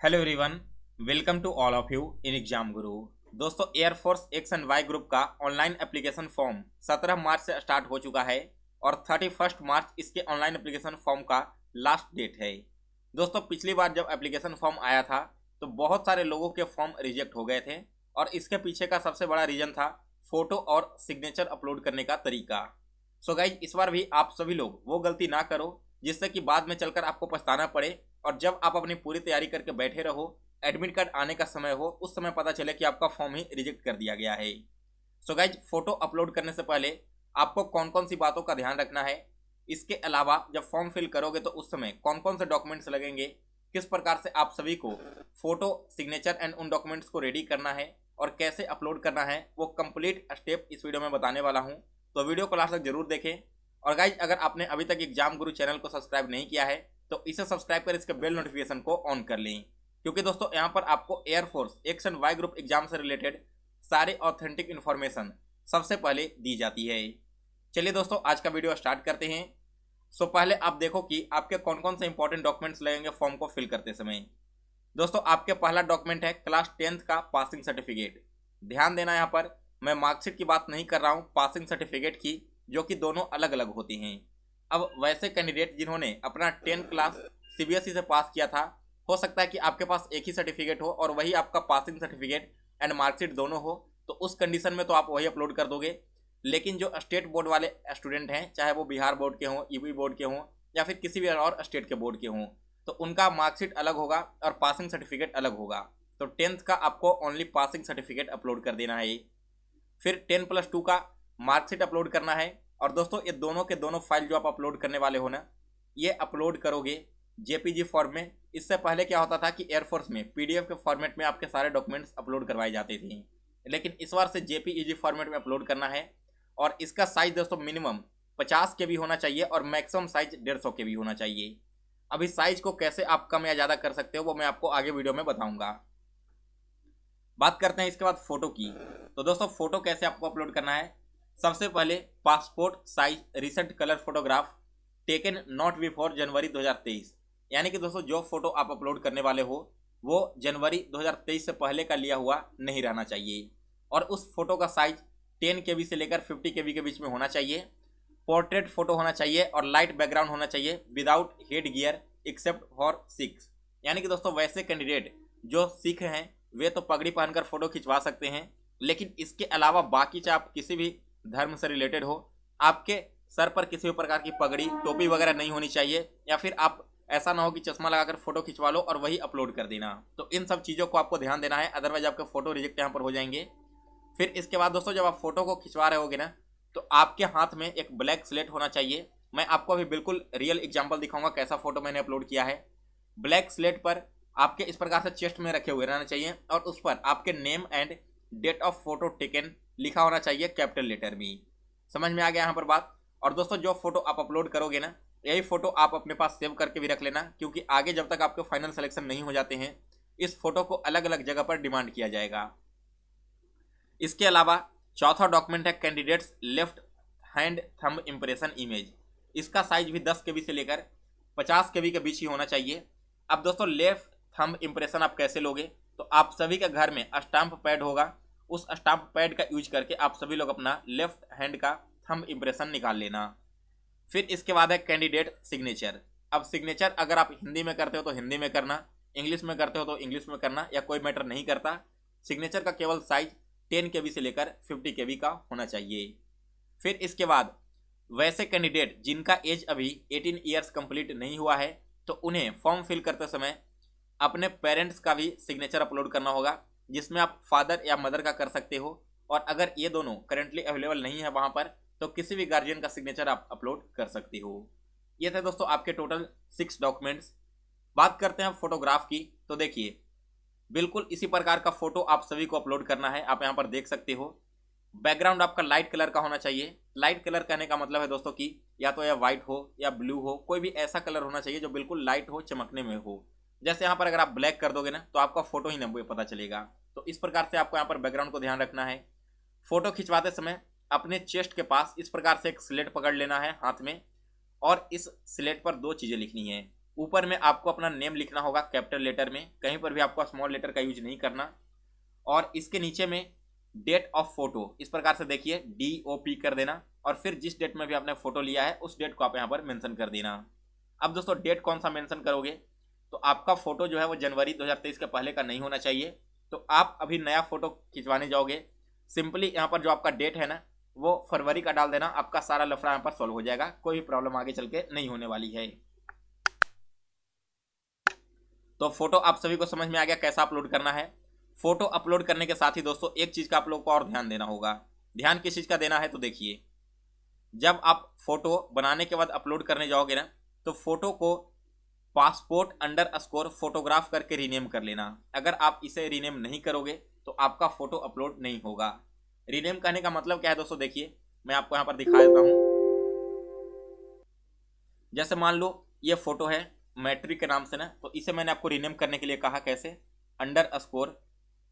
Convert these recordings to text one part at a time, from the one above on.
Hello everyone, welcome to all of you in exam Guru. दोस्तों, air force X and Y group का online application form 17 मार्च से start हो चुका है और 31 मार्च इसके ऑनलाइन एप्लीकेशन फॉर्म का लास्ट डेट है। दोस्तों, पिछली बार जब एप्लीकेशन फॉर्म आया था तो बहुत सारे लोगों के फॉर्म रिजेक्ट हो गए थे और इसके पीछे का सबसे बड़ा रीज़न था फोटो और सिग्नेचर अपलोड करने का तरीका। सो गाइज, इस बार भी आप सभी लोग वो गलती ना करो जिससे कि बाद में चलकर आपको पछताना पड़े और जब आप अपनी पूरी तैयारी करके बैठे रहो, एडमिट कार्ड आने का समय हो, उस समय पता चले कि आपका फॉर्म ही रिजेक्ट कर दिया गया है। सो गाइज, फोटो अपलोड करने से पहले आपको कौन कौन सी बातों का ध्यान रखना है, इसके अलावा जब फॉर्म फिल करोगे तो उस समय कौन कौन से डॉक्यूमेंट्स लगेंगे, किस प्रकार से आप सभी को फोटो सिग्नेचर एंड उन डॉक्यूमेंट्स को रेडी करना है और कैसे अपलोड करना है, वो कंप्लीट स्टेप इस वीडियो में बताने वाला हूँ। तो वीडियो को लास्ट तक जरूर देखें। और गाइज, अगर आपने अभी तक एग्जाम गुरु चैनल को सब्सक्राइब नहीं किया है तो इसे सब्सक्राइब कर इसके बेल नोटिफिकेशन को ऑन कर लें, क्योंकि दोस्तों यहाँ पर आपको air force X and Y group exam से रिलेटेड सारे ऑथेंटिक इन्फॉर्मेशन सबसे पहले दी जाती है। चलिए दोस्तों, आज का वीडियो स्टार्ट करते हैं। सो पहले आप देखो कि आपके कौन कौन से इंपॉर्टेंट डॉक्यूमेंट्स लगेंगे फॉर्म को फिल करते समय। दोस्तों, आपके पहला डॉक्यूमेंट है क्लास 10th का पासिंग सर्टिफिकेट। ध्यान देना, यहाँ पर मैं मार्कशीट की बात नहीं कर रहा हूँ, पासिंग सर्टिफिकेट की, जो कि दोनों अलग अलग होती हैं। अब वैसे कैंडिडेट जिन्होंने अपना 10 क्लास सीबीएसई से पास किया था, हो सकता है कि आपके पास एक ही सर्टिफिकेट हो और वही आपका पासिंग सर्टिफिकेट एंड मार्कशीट दोनों हो, तो उस कंडीशन में तो आप वही अपलोड कर दोगे। लेकिन जो स्टेट बोर्ड वाले स्टूडेंट हैं, चाहे वो बिहार बोर्ड के हों, यूपी बोर्ड के हों या फिर किसी भी और स्टेट के बोर्ड के हों, तो उनका मार्कशीट अलग होगा और पासिंग सर्टिफिकेट अलग होगा। तो 10th का आपको ओनली पासिंग सर्टिफिकेट अपलोड कर देना है। फिर 10+2 का मार्कशीट अपलोड करना है। और दोस्तों, ये दोनों के दोनों फाइल जो आप अपलोड करने वाले हो ना, ये अपलोड करोगे जेपीजी फॉर्म में। इससे पहले क्या होता था कि एयरफोर्स में पीडीएफ के फॉर्मेट में आपके सारे डॉक्यूमेंट्स अपलोड करवाए जाते थे, लेकिन इस बार से जेपीईजी फॉर्मेट में अपलोड करना है। और इसका साइज दोस्तों मिनिमम 50 के भी होना चाहिए और मैक्सिमम साइज 150 के भी होना चाहिए। अभी साइज को कैसे आप कम या ज़्यादा कर सकते हो वो मैं आपको आगे वीडियो में बताऊंगा। बात करते हैं इसके बाद फोटो की। तो दोस्तों, फोटो कैसे आपको अपलोड करना है। सबसे पहले passport size recent colour photograph taken not before January 2023, यानी कि दोस्तों जो फोटो आप अपलोड करने वाले हो वो जनवरी 2023 से पहले का लिया हुआ नहीं रहना चाहिए और उस फोटो का साइज 10 KB से लेकर 50 KB के बीच में होना चाहिए। पोर्ट्रेट फोटो होना चाहिए और लाइट बैकग्राउंड होना चाहिए without head gear except for Sikhs, यानी कि दोस्तों वैसे कैंडिडेट जो सिख हैं वे तो पगड़ी पहनकर फोटो खिंचवा सकते हैं, लेकिन इसके अलावा बाकी चाहे आप किसी भी धर्म से रिलेटेड हो, आपके सर पर किसी भी प्रकार की पगड़ी टोपी वगैरह नहीं होनी चाहिए, या फिर आप ऐसा ना हो कि चश्मा लगाकर फोटो खिंचवा लो और वही अपलोड कर देना। तो इन सब चीज़ों को आपको ध्यान देना है, अदरवाइज आपके फोटो रिजेक्ट यहाँ पर हो जाएंगे। फिर इसके बाद दोस्तों, जब आप फोटो को खिंचवा रहे होगे ना, तो आपके हाथ में एक ब्लैक स्लेट होना चाहिए। मैं आपको अभी बिल्कुल रियल एग्जाम्पल दिखाऊंगा कैसा फोटो मैंने अपलोड किया है। ब्लैक स्लेट पर आपके इस प्रकार से चेस्ट में रखे हुए रहना चाहिए और उस पर आपके name and date of photo taken लिखा होना चाहिए कैपिटल लेटर में। समझ में आ गया यहाँ पर बात। और दोस्तों, जो फोटो आप अपलोड करोगे ना, यही फोटो आप अपने पास सेव करके भी रख लेना, क्योंकि आगे जब तक आपके फाइनल सिलेक्शन नहीं हो जाते हैं इस फोटो को अलग अलग जगह पर डिमांड किया जाएगा। इसके अलावा चौथा डॉक्यूमेंट है candidates left hand thumb impression image. इसका साइज भी 10 KB से लेकर 50 KB के बीच ही होना चाहिए। अब दोस्तों, लेफ्ट थंब इम्प्रेशन आप कैसे लोगे, तो आप सभी के घर में स्टाम्प पैड होगा, उस स्टाम्प पैड का यूज करके आप सभी लोग अपना लेफ्ट हैंड का थंब इम्प्रेशन निकाल लेना। फिर इसके बाद है कैंडिडेट सिग्नेचर। अब सिग्नेचर अगर आप हिंदी में करते हो तो हिंदी में करना, इंग्लिश में करते हो तो इंग्लिश में करना, या कोई मैटर नहीं करता। सिग्नेचर का केवल साइज 10 KB से लेकर 50 KB का होना चाहिए। फिर इसके बाद वैसे कैंडिडेट जिनका एज अभी 18 ईयर्स कंप्लीट नहीं हुआ है, तो उन्हें फॉर्म फिल करते समय अपने पेरेंट्स का भी सिग्नेचर अपलोड करना होगा, जिसमें आप फादर या मदर का कर सकते हो, और अगर ये दोनों करेंटली अवेलेबल नहीं है वहाँ पर तो किसी भी गार्जियन का सिग्नेचर आप अपलोड कर सकते हो। ये थे दोस्तों आपके टोटल 6 डॉक्यूमेंट्स। बात करते हैं फोटोग्राफ की। तो देखिए, बिल्कुल इसी प्रकार का फोटो आप सभी को अपलोड करना है। आप यहाँ पर देख सकते हो, बैकग्राउंड आपका लाइट कलर का होना चाहिए। लाइट कलर कहने का मतलब है दोस्तों कि या तो यह व्हाइट हो या ब्लू हो, कोई भी ऐसा कलर होना चाहिए जो बिल्कुल लाइट हो, चमकने में हो। जैसे यहाँ पर अगर आप ब्लैक कर दोगे ना तो आपका फोटो ही ना पता चलेगा। तो इस प्रकार से आपको यहाँ पर बैकग्राउंड को ध्यान रखना है। फोटो खिंचवाते समय अपने चेस्ट के पास इस प्रकार से एक स्लेट पकड़ लेना है हाथ में, और इस स्लेट पर 2 चीज़ें लिखनी है। ऊपर में आपको अपना नेम लिखना होगा कैपिटल लेटर में, कहीं पर भी आपको स्मॉल लेटर का यूज नहीं करना। और इसके नीचे में डेट ऑफ फोटो इस प्रकार से देखिए DOP कर देना, और फिर जिस डेट में भी आपने फोटो लिया है उस डेट को आप यहाँ पर मेंशन कर देना। अब दोस्तों डेट कौन सा मेंशन करोगे, तो आपका फोटो जो है वो जनवरी 2023 के पहले का नहीं होना चाहिए। तो आप अभी नया फोटो खिंचवाने जाओगे, सिंपली यहाँ पर जो आपका डेट है ना वो फरवरी का डाल देना, आपका सारा लफड़ा यहाँ पर सॉल्व हो जाएगा, कोई भी प्रॉब्लम आगे चल के नहीं होने वाली है। तो फोटो आप सभी को समझ में आ गया कैसा अपलोड करना है। फोटो अपलोड करने के साथ ही दोस्तों एक चीज का आप लोग को और ध्यान देना होगा। ध्यान किस चीज का देना है, तो देखिए जब आप फोटो बनाने के बाद अपलोड करने जाओगे ना, तो फोटो को passport_ फोटोग्राफ करके रीनेम कर लेना। अगर आप इसे रीनेम नहीं करोगे तो आपका फोटो अपलोड नहीं होगा। रीनेम करने का मतलब क्या है दोस्तों, देखिए मैं आपको यहाँ पर दिखा देता हूँ। जैसे मान लो ये फोटो है मैट्रिक के नाम से ना, तो इसे मैंने आपको रीनेम करने के लिए कहा कैसे, _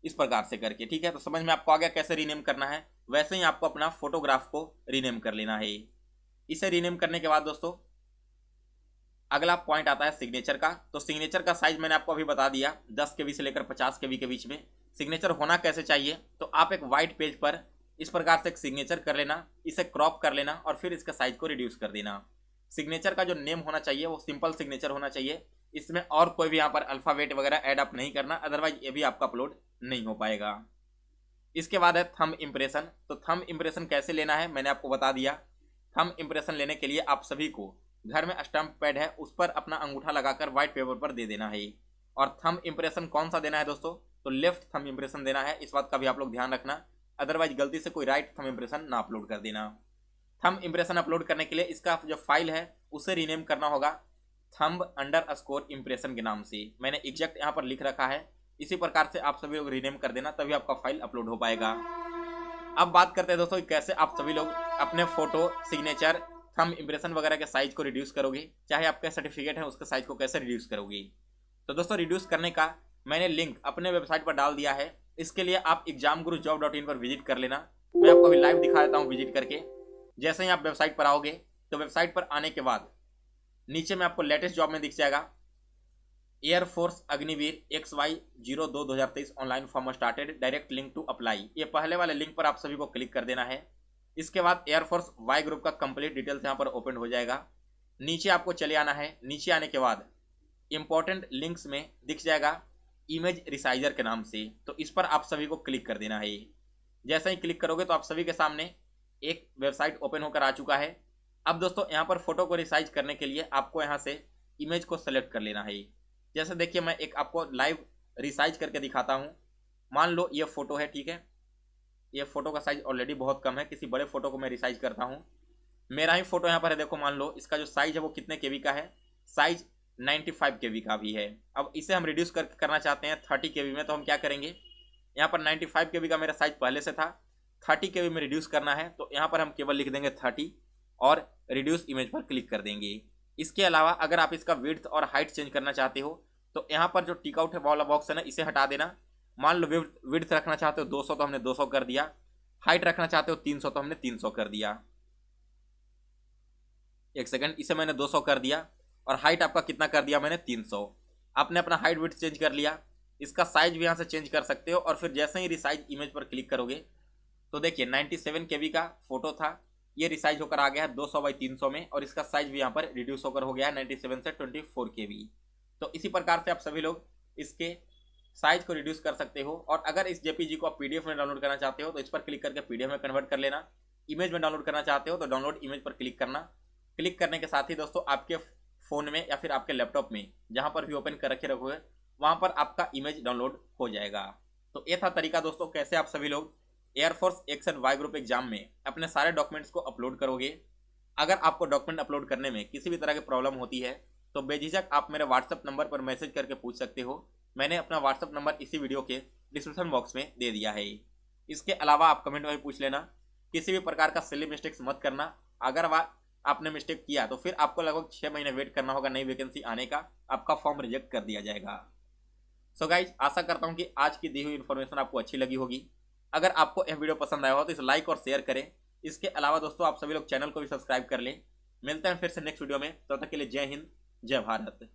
इस प्रकार से करके, ठीक है। तो समझ में आपको आ गया कैसे रीनेम करना है। वैसे ही आपको अपना फोटोग्राफ को रीनेम कर लेना है। इसे रीनेम करने के बाद दोस्तों अगला पॉइंट आता है सिग्नेचर का। तो सिग्नेचर का साइज मैंने आपको अभी बता दिया, 10 KB से लेकर 50 KB के बीच में सिग्नेचर होना कैसे चाहिए। तो आप एक वाइट पेज पर इस प्रकार से एक सिग्नेचर कर लेना, इसे क्रॉप कर लेना और फिर इसका साइज को रिड्यूस कर देना। सिग्नेचर का जो नेम होना चाहिए वो सिंपल सिग्नेचर होना चाहिए, इसमें और कोई भी यहाँ पर अल्फाबेट वगैरह ऐड अप नहीं करना, अदरवाइज ये भी आपका अपलोड नहीं हो पाएगा। इसके बाद है थंब इम्प्रेशन। तो थंब इम्प्रेशन कैसे लेना है मैंने आपको बता दिया। थंब इम्प्रेशन लेने के लिए आप सभी को घर में स्टैम्प पैड है उस पर अपना अंगूठा लगाकर व्हाइट पेपर पर दे देना है। और थंब इम्प्रेशन कौन सा देना है दोस्तों, तो लेफ्ट थंब इम्प्रेशन देना है, इस बात का भी आप लोग ध्यान रखना, अदरवाइज गलती से कोई राइट थंब इम्प्रेशन ना अपलोड कर देना। थंब इम्प्रेशन अपलोड करने के लिए इसका जो फाइल है उसे रीनेम करना होगा thumb_ इम्प्रेशन के नाम से। मैंने एग्जैक्ट यहाँ पर लिख रखा है, इसी प्रकार से आप सभी लोग रीनेम कर देना, तभी आपका फाइल अपलोड हो पाएगा। अब बात करते हैं दोस्तों कैसे आप सभी लोग अपने फोटो, सिग्नेचर, थंब इम्प्रेशन वगैरह के साइज को रिड्यूस करोगे, चाहे आपका सर्टिफिकेट है उसके साइज को कैसे रिड्यूस करोगे। तो दोस्तों रिड्यूस करने का मैंने लिंक अपने वेबसाइट पर डाल दिया है, इसके लिए आप examgurujob.in पर विजिट कर लेना। मैं आपको अभी लाइव दिखा देता हूँ विजिट करके। जैसे ही आप वेबसाइट पर आओगे तो वेबसाइट पर आने के बाद नीचे में आपको लेटेस्ट जॉब में दिख जाएगा air force Agniveer XY02-2023 online form started, direct link to apply. ये पहले वाले लिंक पर आप सभी को क्लिक कर देना है। इसके बाद एयरफोर्स वाई ग्रुप का कंप्लीट डिटेल्स यहाँ पर ओपन हो जाएगा। नीचे आपको चले आना है, नीचे आने के बाद इंपॉर्टेंट लिंक्स में दिख जाएगा इमेज रिसाइजर के नाम से, तो इस पर आप सभी को क्लिक कर देना है। जैसे ही क्लिक करोगे तो आप सभी के सामने एक वेबसाइट ओपन होकर आ चुका है। अब दोस्तों यहाँ पर फोटो को रिसाइज करने के लिए आपको यहाँ से इमेज को सेलेक्ट कर लेना है। जैसे देखिए मैं एक आपको लाइव रिसाइज करके दिखाता हूँ। मान लो ये फोटो है, ठीक है, ये फोटो का साइज ऑलरेडी बहुत कम है, किसी बड़े फोटो को मैं रिसाइज करता हूँ। मेरा ही फोटो यहाँ पर है, देखो मान लो इसका जो साइज है वो कितने KB का है, साइज 95 KB का भी है। अब इसे हम रिड्यूस करना चाहते हैं 30 KB में, तो हम क्या करेंगे, यहाँ पर 95 KB का मेरा साइज पहले से था, 30 KB में रिड्यूस करना है, तो यहाँ पर हम केवल लिख देंगे 30 और रिड्यूस इमेज पर क्लिक कर देंगे। इसके अलावा अगर आप इसका विड्थ और हाइट चेंज करना चाहते हो तो यहाँ पर जो टिक आउट वाला बॉक्स है ना, इसे हटा देना। मान लो विड्थ रखना चाहते हो 200 तो हमने 200 कर दिया, हाइट रखना चाहते हो 300 तो हमने 300 कर दिया। एक सेकंड, इसे मैंने 200 कर दिया और हाइट आपका कितना कर दिया मैंने 300। आपने अपना हाइट विड्थ चेंज कर लिया, इसका साइज भी यहाँ से चेंज कर सकते हो। और फिर जैसे ही रिसाइज इमेज पर क्लिक करोगे तो देखिए 97 KB का फोटो था, ये रिसाइज होकर आ गया है 200x300 में, और इसका साइज भी यहाँ पर रिड्यूस होकर हो गया है 97 से 24 KB। तो इसी प्रकार से आप सभी लोग इसके साइज को रिड्यूस कर सकते हो। और अगर इस JPG को आप PDF में डाउनलोड करना चाहते हो तो इस पर क्लिक करके PDF में कन्वर्ट कर लेना। इमेज में डाउनलोड करना चाहते हो तो डाउनलोड इमेज पर क्लिक करना। क्लिक करने के साथ ही दोस्तों आपके फ़ोन में या फिर आपके लैपटॉप में जहाँ पर भी ओपन कर रखे रखोगे वहाँ पर आपका इमेज डाउनलोड हो जाएगा। तो ये था तरीका दोस्तों कैसे आप सभी लोग air force X and Y group exam में अपने सारे डॉक्यूमेंट्स को अपलोड करोगे। अगर आपको डॉक्यूमेंट अपलोड करने में किसी भी तरह की प्रॉब्लम होती है तो बेझिझक आप मेरे व्हाट्सएप नंबर पर मैसेज करके पूछ सकते हो। मैंने अपना व्हाट्सएप नंबर इसी वीडियो के डिस्क्रिप्शन बॉक्स में दे दिया है। इसके अलावा आप कमेंट में पूछ लेना, किसी भी प्रकार का सिली मिस्टेक्स मत करना। अगर आपने मिस्टेक किया तो फिर आपको लगभग 6 महीने वेट करना होगा नई वैकेंसी आने का, आपका फॉर्म रिजेक्ट कर दिया जाएगा। सो गाइज, आशा करता हूँ कि आज की दी हुई इन्फॉर्मेशन आपको अच्छी लगी होगी। अगर आपको यह वीडियो पसंद आया हो तो इसे लाइक और शेयर करें। इसके अलावा दोस्तों आप सभी लोग चैनल को भी सब्सक्राइब कर लें। मिलते हैं फिर से नेक्स्ट वीडियो में, तब तक के लिए जय हिंद, जय भारत।